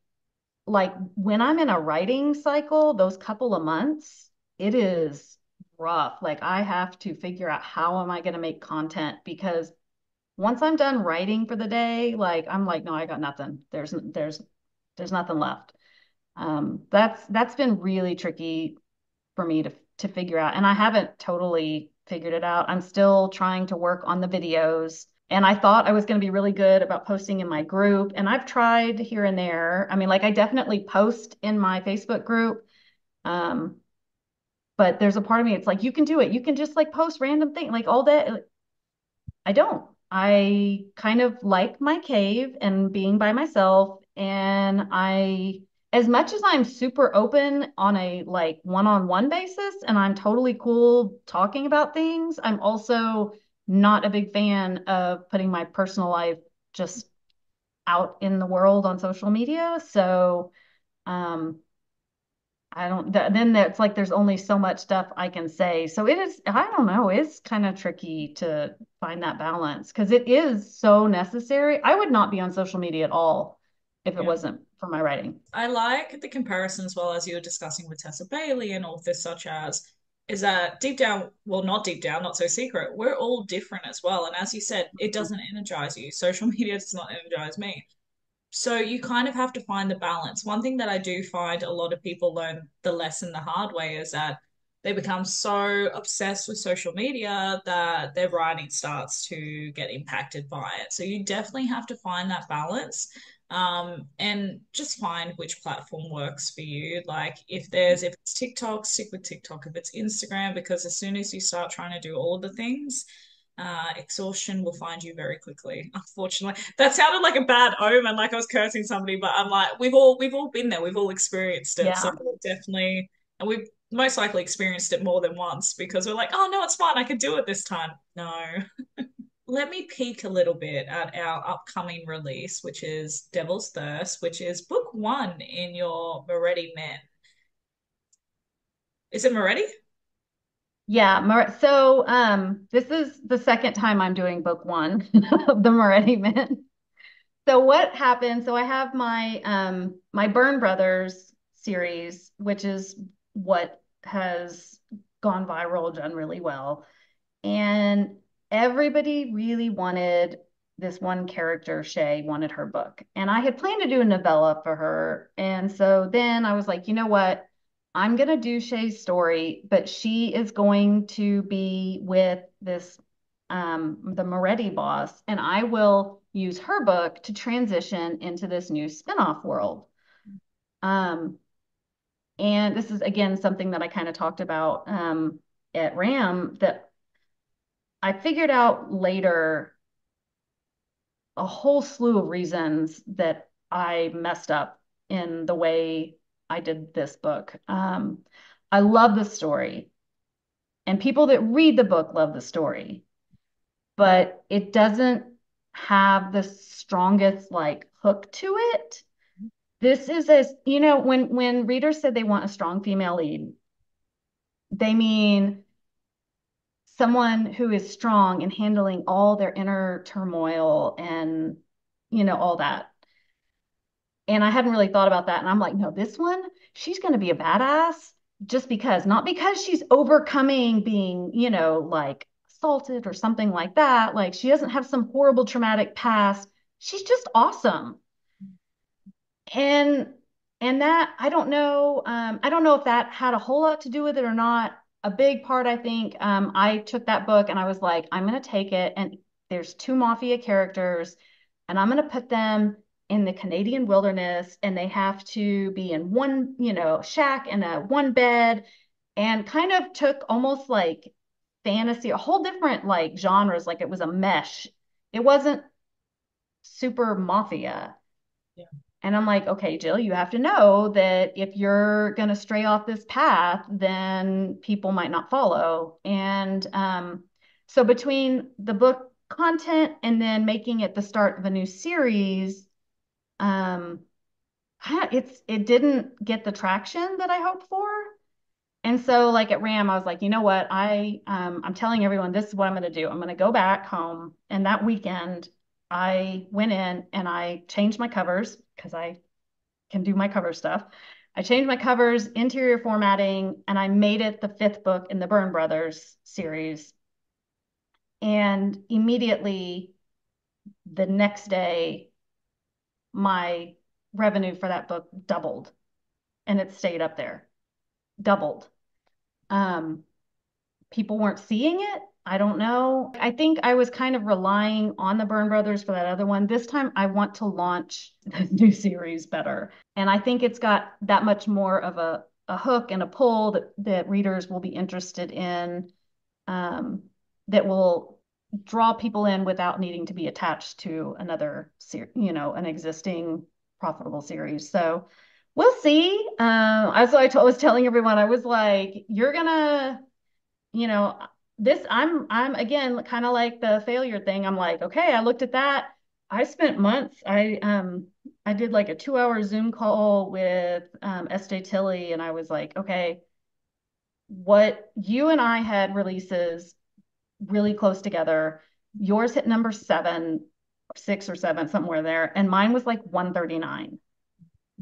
like when I'm in a writing cycle, those couple of months, it is rough. Like I have to figure out how am I going to make content because once I'm done writing for the day, like I'm like, no, I got nothing. There's nothing left. That's been really tricky for me to figure out, and I haven't totally figured it out. I'm still trying to work on the videos, and I thought I was going to be really good about posting in my group, and I've tried here and there. I mean, like I definitely post in my Facebook group, um, but there's a part of me, it's like you can do it. You can just like post random things like all day. I don't. I kind of like my cave and being by myself. And as much as I'm super open on a like one-on-one basis and I'm totally cool talking about things, I'm also not a big fan of putting my personal life just out in the world on social media. So, um, I don't, then that's like there's only so much stuff I can say. So it is, I don't know, it's kind of tricky to find that balance because it is so necessary. I would not be on social media at all if it Yeah. wasn't for my writing. I like the comparison as well as you were discussing with Tessa Bailey and authors such as is that deep down, well, not deep down, not so secret, we're all different as well. And as you said, it doesn't energize you. Social media does not energize me. So you kind of have to find the balance. One thing that I do find a lot of people learn the lesson the hard way is that they become so obsessed with social media that their writing starts to get impacted by it. So you definitely have to find that balance, and just find which platform works for you. Like if it's TikTok, stick with TikTok. If it's Instagram, because as soon as you start trying to do all of the things, exhaustion will find you very quickly. Unfortunately, that sounded like a bad omen, like I was cursing somebody. But I'm like, we've all been there, we've all experienced it. So Yeah. definitely, and we've most likely experienced it more than once because we're like, oh no, it's fine, I could do it this time. No, let me peek a little bit at our upcoming release, which is Devil's Thirst, which is book one in your Moretti Men. Is it Moretti? Yeah. This is the second time I'm doing book one of the Moretti Men. So what happened? So I have my Burn Brothers series, which is what has gone viral, done really well. And everybody really wanted this one character, Shay, wanted her book. And I had planned to do a novella for her. And so then I was like, you know what? I'm going to do Shay's story, but she is going to be with this, the Moretti boss, and I will use her book to transition into this new spinoff world. Um, and this is, again, something that I kind of talked about at RAM that I figured out later a whole slew of reasons that I messed up in the way I did this book. I love the story, and people that read the book love the story, but it doesn't have the strongest like hook to it. This is a, when readers said they want a strong female lead, they mean someone who is strong in handling all their inner turmoil and all that. And I hadn't really thought about that. And I'm like, no, this one, she's going to be a badass just because, not because she's overcoming being, like assaulted or something like that. Like she doesn't have some horrible traumatic past. She's just awesome. And that I don't know if that had a whole lot to do with it or not. A big part, I think, I took that book and I was like, I'm going to take it, and there's two mafia characters, and I'm going to put them in the Canadian wilderness, and they have to be in one, shack and a one bed, and kind of took almost like fantasy, a whole different like genres, like it was a mesh. It wasn't super mafia. Yeah. And I'm like, okay, Jill, you have to know that if you're going to stray off this path, then people might not follow. And so between the book content and then making it the start of a new series, um, it didn't get the traction that I hoped for. And so like at RAM, I was like, you know what? I'm telling everyone this is what I'm going to do. I'm going to go back home. And that weekend, I went in and I changed my covers because I can do my cover stuff. I changed my covers, interior formatting, and I made it the fifth book in the Byrne Brothers series. And immediately the next day, my revenue for that book doubled, and it stayed up there, doubled. Um, People weren't seeing it. I don't know. I think I was kind of relying on the Byrne Brothers for that other one. This time I want to launch the new series better. And I think it's got that much more of a hook and a pull that readers will be interested in, um, that will draw people in without needing to be attached to another, an existing profitable series. So we'll see. As was telling everyone, I was like, you're gonna you know, I'm again kind of like the failure thing. I'm like, okay, I looked at that. I spent months. I did like a 2 hour Zoom call with Estee Tilly, and I was like, okay, what you and I had releases really close together. Yours hit number 7, 6 or 7, somewhere there, and mine was like 139.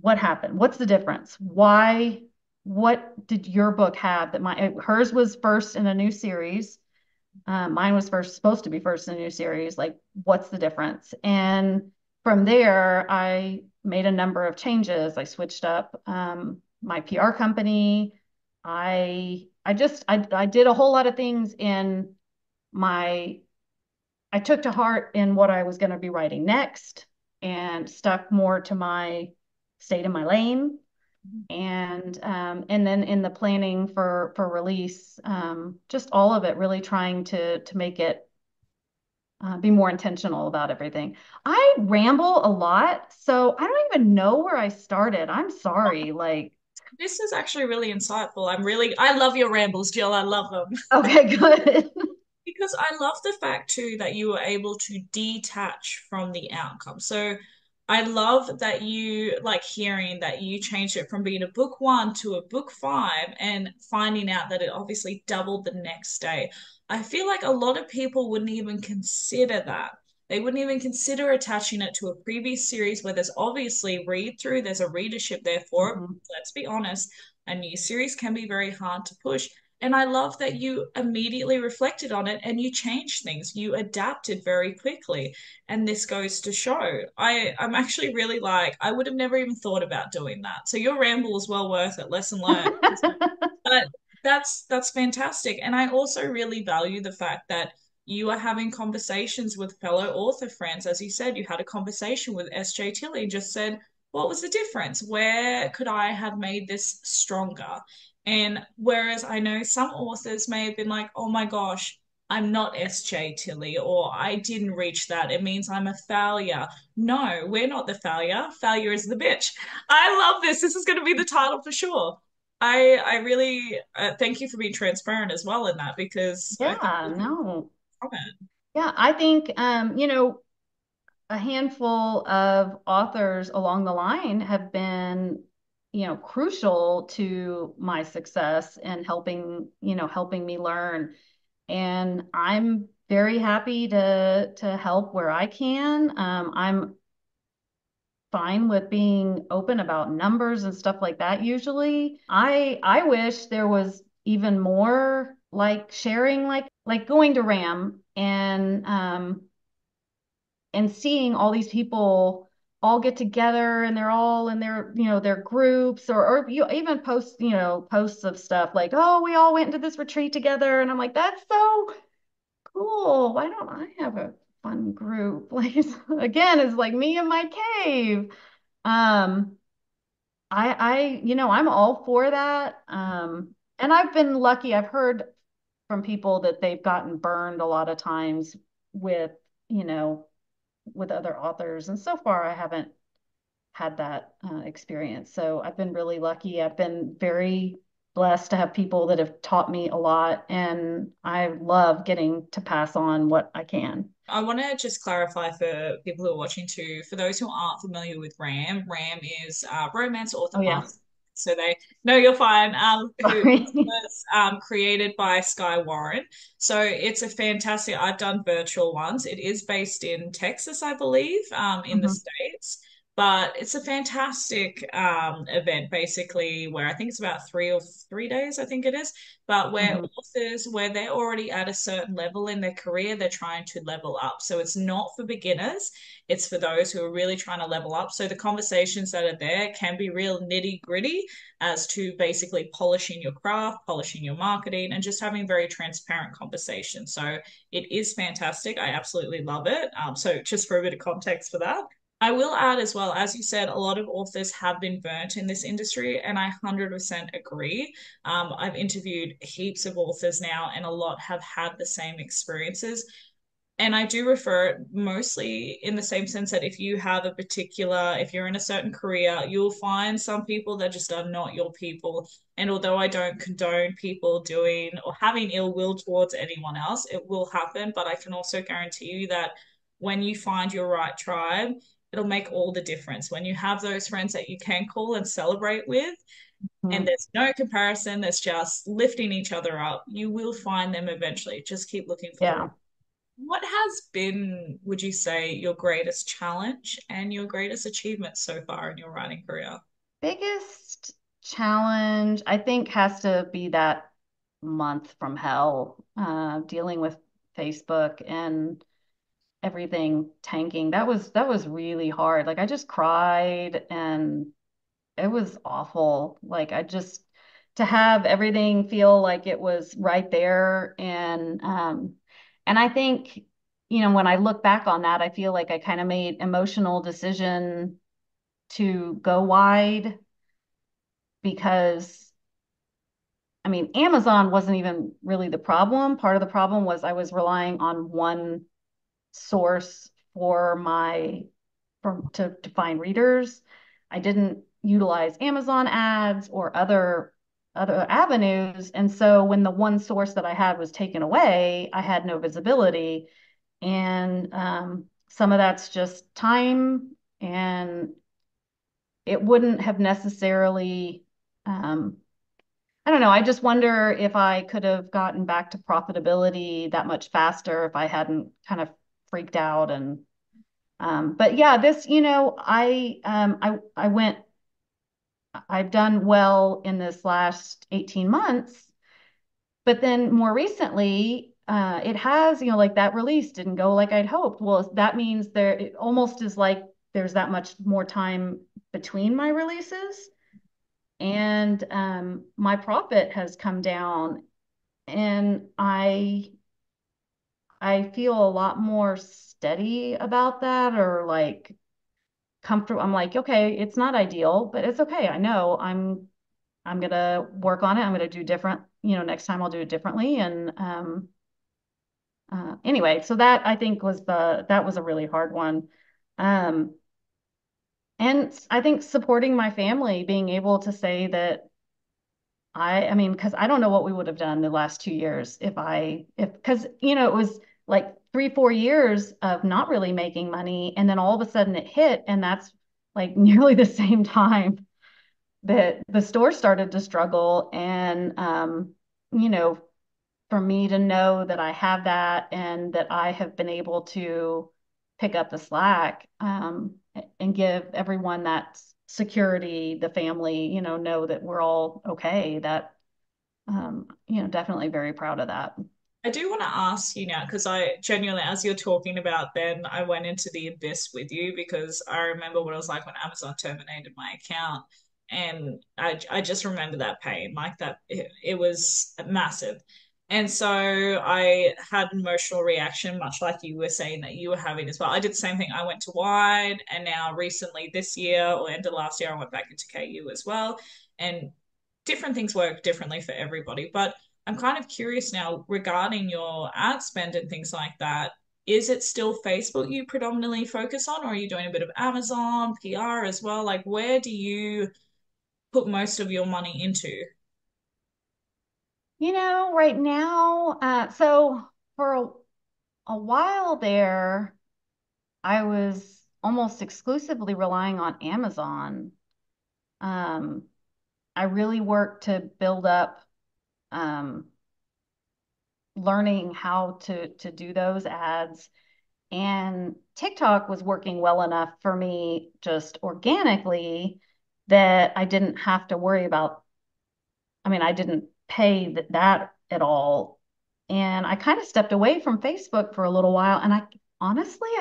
What happened? What's the difference? Why? What did your book have that hers was first in a new series? Mine was first supposed to be first in a new series. Like, what's the difference? And from there, I made a number of changes. I switched up my PR company. I did a whole lot of things in my I took to heart in what I was going to be writing next and stuck more to my stayed in my lane. And then in the planning for release, just all of it really trying to make it be more intentional about everything. I ramble a lot, so I don't even know where I started. I'm sorry. Like, This is actually really insightful. I love your rambles, Jill. I love them. okay, good. Because I love the fact too that you were able to detach from the outcome. So I love that you like hearing that you changed it from being a book one to a book five and finding out that it obviously doubled the next day. I feel like a lot of people wouldn't even consider that. They wouldn't even consider attaching it to a previous series where there's obviously read through, there's a readership there for it. Mhm. Let's be honest, a new series can be very hard to push. And I love that you immediately reflected on it and you changed things. You adapted very quickly. And this goes to show. I'm actually really like, I would have never even thought about doing that. So your ramble was well worth it. Lesson learned. But that's fantastic. And I also really value the fact that you are having conversations with fellow author friends. As you said, you had a conversation with SJ Tilley and just said, what was the difference? Where could I have made this stronger? And whereas I know some authors may have been like, oh my gosh, I'm not SJ Tilley, or I didn't reach that. It means I'm a failure. No, we're not the failure. Failure is the bitch. I love this. This is going to be the title for sure. I really thank you for being transparent as well in that because I think Yeah, no. from it. Yeah, I think a handful of authors along the line have been, crucial to my success and helping me learn. And I'm very happy to help where I can. I'm fine with being open about numbers and stuff like that usually. I wish there was even more like sharing, like going to RAM and seeing all these people all get together and they're all in their groups, or you even posts of stuff like, oh, we all went into this retreat together, and I'm like, that's so cool. Why don't I have a fun group? Like, again, it's like me in my cave. um I'm all for that. And I've been lucky. I've heard from people that they've gotten burned a lot of times with, you know, with other authors. And so far, I haven't had that experience. So I've been really lucky. I've been very blessed to have people that have taught me a lot. And I love getting to pass on what I can. I want to just clarify for people who are watching too, for those who aren't familiar with RAM, RAM is Romance Author Oh, yeah. Master. So they know you're fine. Who Sorry. was created by Sky Warren. So it's a fantastic. I've done virtual ones. It is based in Texas, I believe, in the Mhm, States. But it's a fantastic event, basically, where I think it's about 3 or 3 days, I think it is, but where mhm, authors, where they're already at a certain level in their career, they're trying to level up. So it's not for beginners, it's for those who are really trying to level up. So the conversations that are there can be real nitty gritty as to basically polishing your craft, polishing your marketing, and just having very transparent conversations. So it is fantastic. I absolutely love it. So just for a bit of context for that. I will add as well, as you said, a lot of authors have been burnt in this industry, and I 100% agree. I've interviewed heaps of authors now, and a lot have had the same experiences. And I do refer it mostly in the same sense that if you're in a certain career, you'll find some people that just are not your people. And although I don't condone people doing or having ill will towards anyone else, it will happen. But I can also guarantee you that when you find your right tribe, it'll make all the difference. When you have those friends that you can call and celebrate with, and mhm. there's no comparison, there's just lifting each other up, you will find them eventually. Just keep looking for the right. Yeah. What has been, would you say, your greatest challenge and your greatest achievement so far in your writing career? Biggest challenge, I think, has to be that month from hell, dealing with Facebook and everything tanking. That was really hard. Like, I just cried and it was awful. Like, I just to have everything feel like it was right there, and I think, when I look back on that, I feel like I kind of made emotional decision to go wide, because I mean, Amazon wasn't even really the problem. Part of the problem was I was relying on one source for to find readers. I didn't utilize Amazon ads or other avenues. And so when the one source that I had was taken away, I had no visibility. And some of that's just time, and it wouldn't have necessarily I don't know. I just wonder if I could have gotten back to profitability that much faster if I hadn't kind of freaked out. And but yeah, this, I've done well in this last 18 months, But then more recently, it has, like that release didn't go like I'd hoped. Well, that means there it almost is like there's that much more time between my releases, and my profit has come down, and I feel a lot more steady about that, or like comfortable. I'm like, okay, it's not ideal, but it's okay. I know I'm gonna work on it. I'm gonna do different, next time I'll do it differently. And anyway, so that I think that was a really hard one. Um, and I think supporting my family, being able to say that I mean, because I don't know what we would have done the last 2 years because it was like 3, 4 years of not really making money, and then all of a sudden it hit, and that's like nearly the same time that the store started to struggle. And you know, for me to know that I have that and that I have been able to pick up the slack, and give everyone that security, the family, know that we're all okay. That, definitely very proud of that. I do want to ask you now because I genuinely, as you're talking about, then I went into the abyss with you because I remember what it was like when Amazon terminated my account, and I just remember that pain, like that it was massive, and so I had an emotional reaction, much like you were saying that you were having as well. I did the same thing. I went to Wide, and now recently this year or end of last year, I went back into KU as well, and different things work differently for everybody, but I'm kind of curious now regarding your ad spend and things like that. Is it still Facebook you predominantly focus on, or are you doing a bit of Amazon, PR as well? Like, where do you put most of your money into? Right now, so for a while there, I was almost exclusively relying on Amazon. Um, I really worked to build up, um, learning how to do those ads. And TikTok was working well enough for me just organically that I didn't have to worry about, I mean, I didn't pay that at all. And I kind of stepped away from Facebook for a little while. And I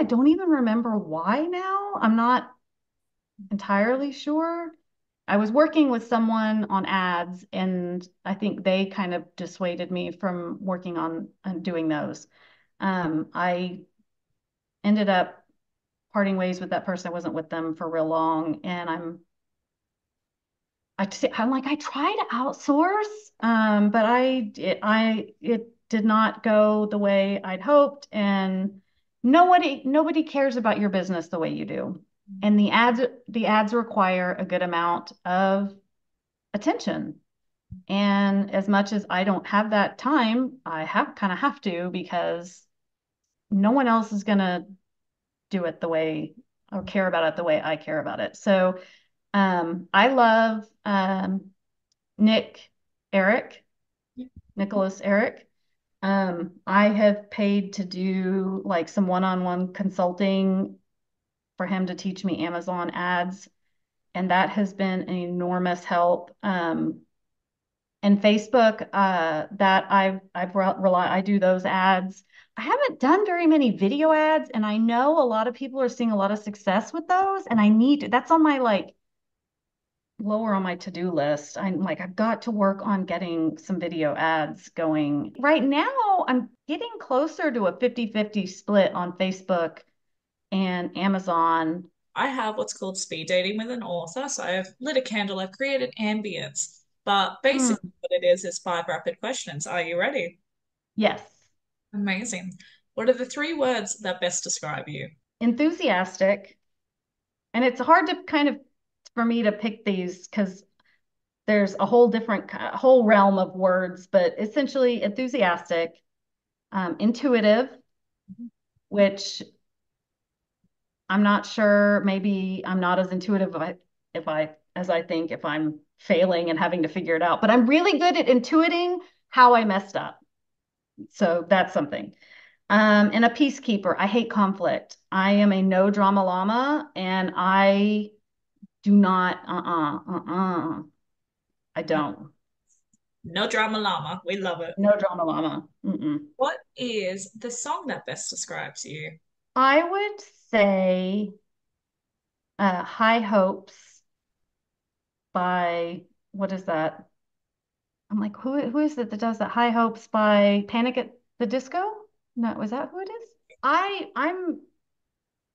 don't even remember why now. I'm not entirely sure. I was working with someone on ads, and I think they kind of dissuaded me from working on doing those. I ended up parting ways with that person. I wasn't with them for real long, and I'm like, I tried to outsource, but it did not go the way I'd hoped, and nobody cares about your business the way you do. And the ads require a good amount of attention. And as much as I don't have that time, I have to, because no one else is gonna do it the way or care about it the way I care about it. So I love Nick Eric, Nicholas Eric. I have paid to do like some one-on-one consulting for him to teach me Amazon ads, and that has been an enormous help. And Facebook, that I do those ads. I haven't done very many video ads, and I know a lot of people are seeing a lot of success with those, and that's on my like lower on my to-do list. I'm like, I've got to work on getting some video ads going. Right now, I'm getting closer to a 50-50 split on Facebook and Amazon. I have what's called speed dating with an author. So I've lit a candle, I've created ambience, but Hmm, basically what it is 5 rapid questions. Are you ready? yes. Amazing. What are the 3 words that best describe you? Enthusiastic. And it's hard to kind of for me to pick these because there's a whole realm of words, but essentially enthusiastic, intuitive, which I'm not sure. Maybe I'm not as intuitive as I think, if I'm failing and having to figure it out. But I'm really good at intuiting how I messed up. So that's something. And a peacekeeper. I hate conflict. I am a no drama llama, and I do not. I don't. No drama llama. We love it. No drama llama. Mm-mm. What is the song that best describes you? I would say High Hopes by, what is that? I'm like, who is it that does that? High Hopes by Panic at the Disco? No, is that who it is? I'm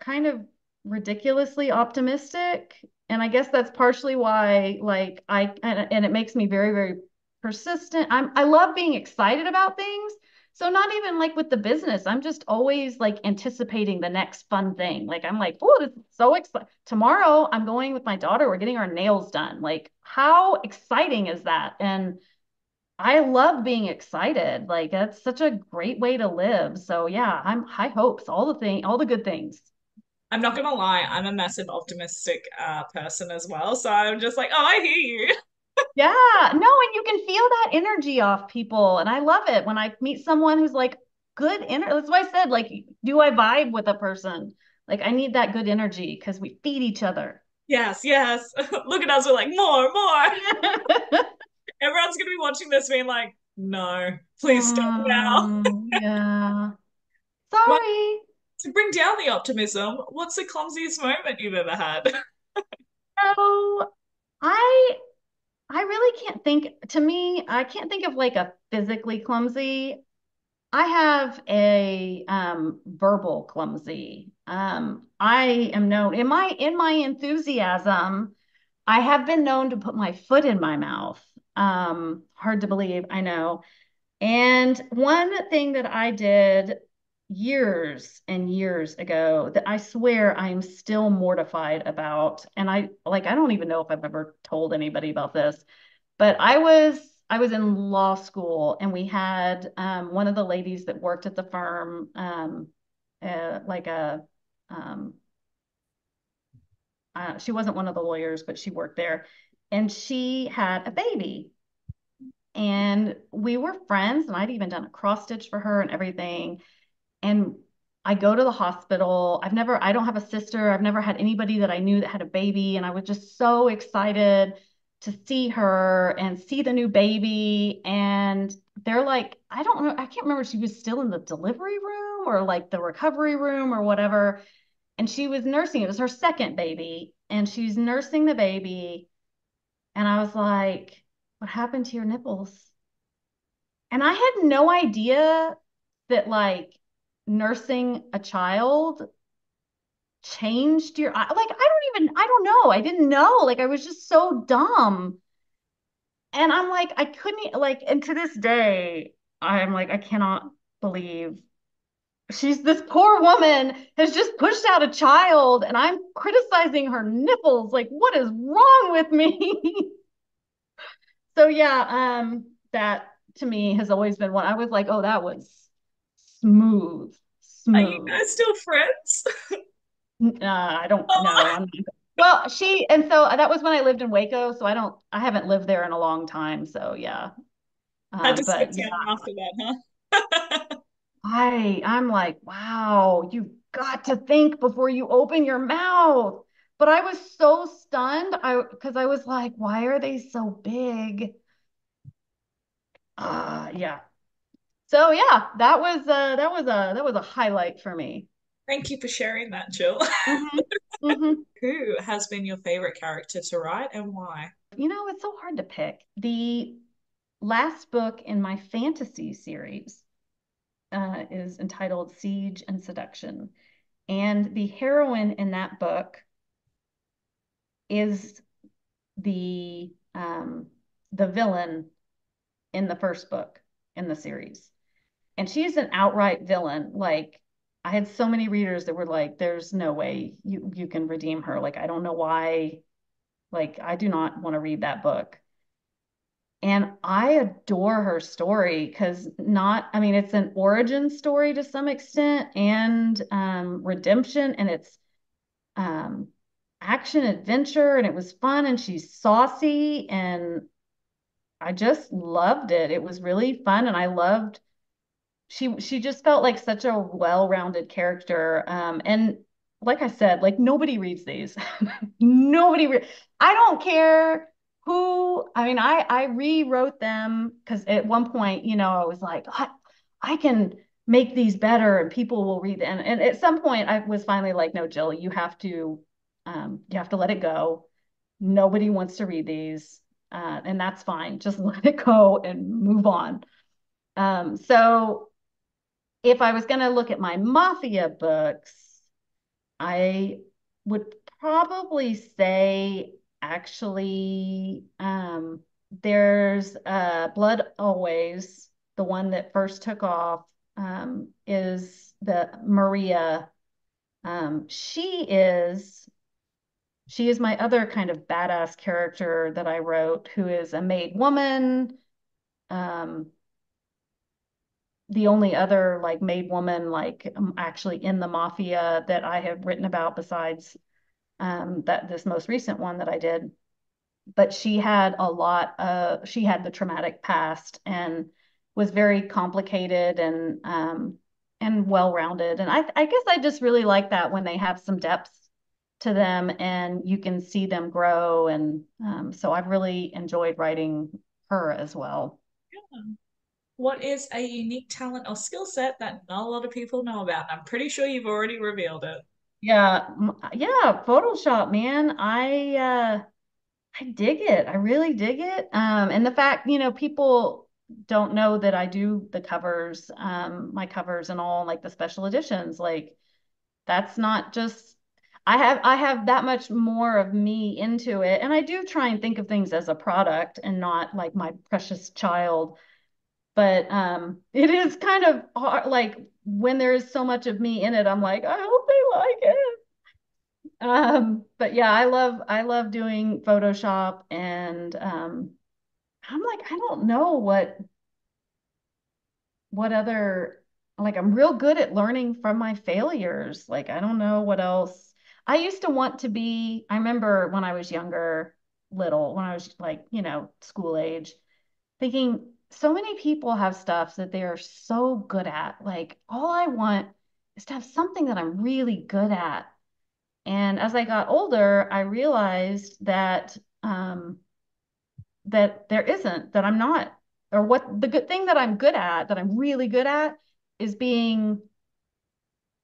kind of ridiculously optimistic, and I guess that's partially why like and it makes me very, very persistent. I love being excited about things. So not even like with the business, I'm just always like anticipating the next fun thing. Like I'm like, oh, this is so exciting. Tomorrow I'm going with my daughter. We're getting our nails done. Like how exciting is that? And I love being excited. Like that's such a great way to live. So yeah, I'm high hopes, all the good things. I'm not gonna lie, I'm a massive optimistic person as well. So I'm just like, oh, I hear you. Yeah, no, and you can feel that energy off people. And I love it when I meet someone who's like good energy. That's why I said, like, do I vibe with a person? Like, I need that good energy because we feed each other. Yes, yes. Look at us, we're like, more, more. Everyone's gonna be watching this being like, no, please stop now. Yeah. What Sorry. to bring down the optimism, what's the clumsiest moment you've ever had? So I I really can't think, to me, I can't think of like a physically clumsy. I have a verbal clumsy. I am known in my enthusiasm, I have been known to put my foot in my mouth. Hard to believe, I know. And one thing that I did years and years ago that I swear I'm still mortified about, and I don't even know if I've ever told anybody about this, but I was in law school and we had one of the ladies that worked at the firm, like a um, she wasn't one of the lawyers, but she worked there, and she had a baby, and we were friends, and I'd even done a cross stitch for her and everything. And I go to the hospital. I don't have a sister. I've never had anybody that I knew that had a baby. And I was just so excited to see her and see the new baby. And they're like, I don't know, I can't remember if she was still in the delivery room or like the recovery room or whatever. And she was nursing, it was her second baby. And she's nursing the baby. And I was like, what happened to your nipples? And I had no idea that like nursing a child changed your like I don't know. I didn't know. Like I was just so dumb. And I'm like I couldn't like and to this day I'm like I cannot believe this poor woman has just pushed out a child and I'm criticizing her nipples. Like what is wrong with me? So yeah, that to me has always been one. I was like, oh, that was smooth, Are you smooth. guys still friends? I don't know. Oh, Well, and so that was when I lived in Waco, so I haven't lived there in a long time. So yeah. had to But spend yeah, time after that, huh? I'm like, wow, you've got to think before you open your mouth. But I was so stunned, because I was like, why are they so big? Yeah. So yeah, that was a highlight for me. Thank you for sharing that, Jill. Hmm. Hmm. Who has been your favorite character to write and why? It's so hard to pick. The last book in my fantasy series is entitled Siege and Seduction. And the heroine in that book is the villain in the first book in the series. And she is an outright villain. Like I had so many readers that were like, there's no way you can redeem her. Like I don't know why. Like I do not want to read that book. And I adore her story because I mean, it's an origin story to some extent and redemption, and it's um, action adventure, and it was fun, and she's saucy, and I just loved it. It was really fun, and I loved she just felt like such a well-rounded character. And like I said, like nobody reads these. Nobody re I don't care I mean, I rewrote them because at one point, I was like, I can make these better and people will read them. And at some point I was finally like, no, Jill, you have to let it go. Nobody wants to read these. And that's fine. Just let it go and move on. So if I was going to look at my mafia books, I would probably say actually there's Blood Always, the one that first took off, is the Maria. She is my other kind of badass character that I wrote, who is a made woman. Um, the only other like made woman like actually in the mafia that I have written about besides that this most recent one that I did. But she had the traumatic past and was very complicated and well-rounded. And I guess I just really like that when they have some depth to them and you can see them grow. And so I've really enjoyed writing her as well. Yeah. What is a unique talent or skill set that not a lot of people know about? I'm pretty sure you've already revealed it. Yeah, Photoshop, man. I dig it. I really dig it. And the fact, people don't know that I do the covers, my covers and all like the special editions. Like that's not just I have that much more of me into it. And I do try and think of things as a product and not like my precious child. But it is kind of hard, like when there is so much of me in it, I'm like, I hope they like it. But yeah, I love doing Photoshop and I'm like, I don't know what other like I'm real good at learning from my failures. Like I don't know what else. I used to want to be, I remember when I was younger, little, when I was like, school age, thinking so many people have stuff that they are so good at. Like all I want is to have something that I'm really good at. And as I got older, I realized that there isn't, that I'm not, or what the good thing that I'm good at, that I'm really good at, is being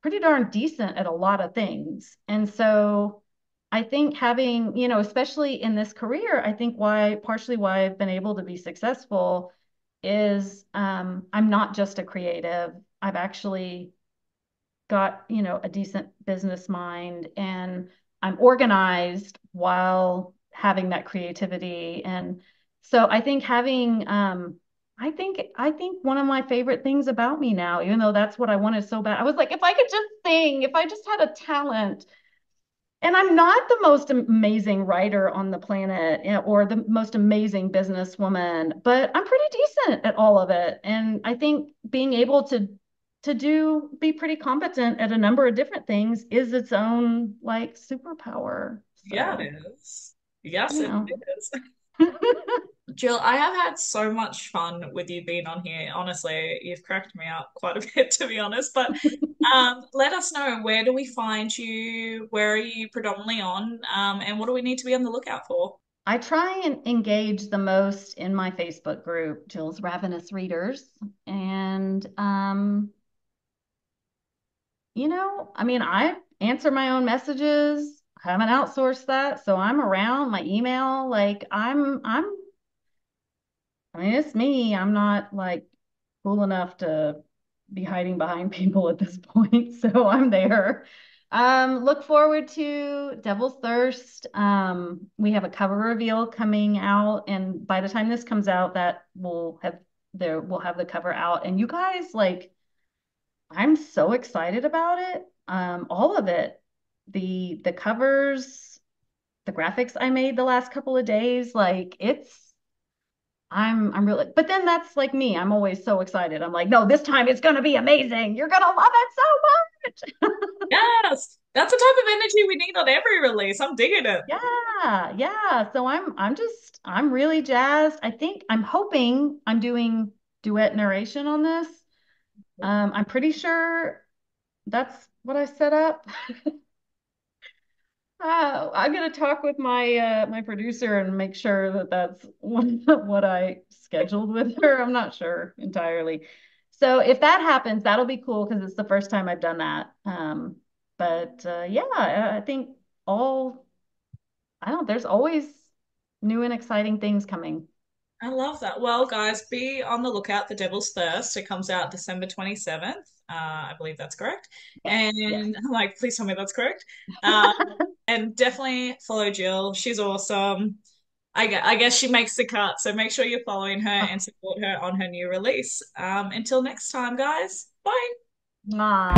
pretty darn decent at a lot of things. And so I think having, especially in this career, I think partially why I've been able to be successful is I'm not just a creative. I've actually got, a decent business mind and I'm organized while having that creativity. And so I think I think one of my favorite things about me now, even though that's what I wanted so bad, I was like, if I could just sing, if I just had a talent, and I'm not the most amazing writer on the planet or the most amazing businesswoman, but I'm pretty decent at all of it. And I think being able to be pretty competent at a number of different things is its own like superpower. Yeah, So, it is. Yes, you it know. is. Jill, I have had so much fun with you being on here. Honestly, you've cracked me up quite a bit, to be honest. But let us know, where do we find you? Where are you predominantly on? And what do we need to be on the lookout for? I try and engage the most in my Facebook group, Jill's Ravenous Readers. And I mean, I answer my own messages. I haven't outsourced that, so I'm around my email. Like I mean, it's me. I'm not like cool enough to be hiding behind people at this point, so I'm there. Look forward to Devil's Thirst. We have a cover reveal coming out, and by the time this comes out, that we'll have the cover out. And you guys like I'm so excited about it. All of it. The covers, the graphics I made the last couple of days, like I'm really, but then that's like me. I'm always so excited. I'm like, no, this time it's gonna be amazing. You're gonna love it so much. Yes, that's the type of energy we need on every release. I'm digging it. Yeah, yeah. So I'm really jazzed. I'm hoping I'm doing duet narration on this. I'm pretty sure that's what I set up. I'm gonna talk with my producer and make sure that that's what I scheduled with her. I'm not sure entirely. So if that happens, that'll be cool because it's the first time I've done that. But yeah, I think all I don't. There's always new and exciting things coming. I love that. Well, guys, be on the lookout for Devil's Thirst. It comes out December 27th. I believe that's correct. Yes, yes. And I'm like, please tell me that's correct. Uh, and definitely follow Jill. She's awesome. I guess she makes the cut. So make sure you're following her and support her on her new release. Until next time, guys. Bye. Ah.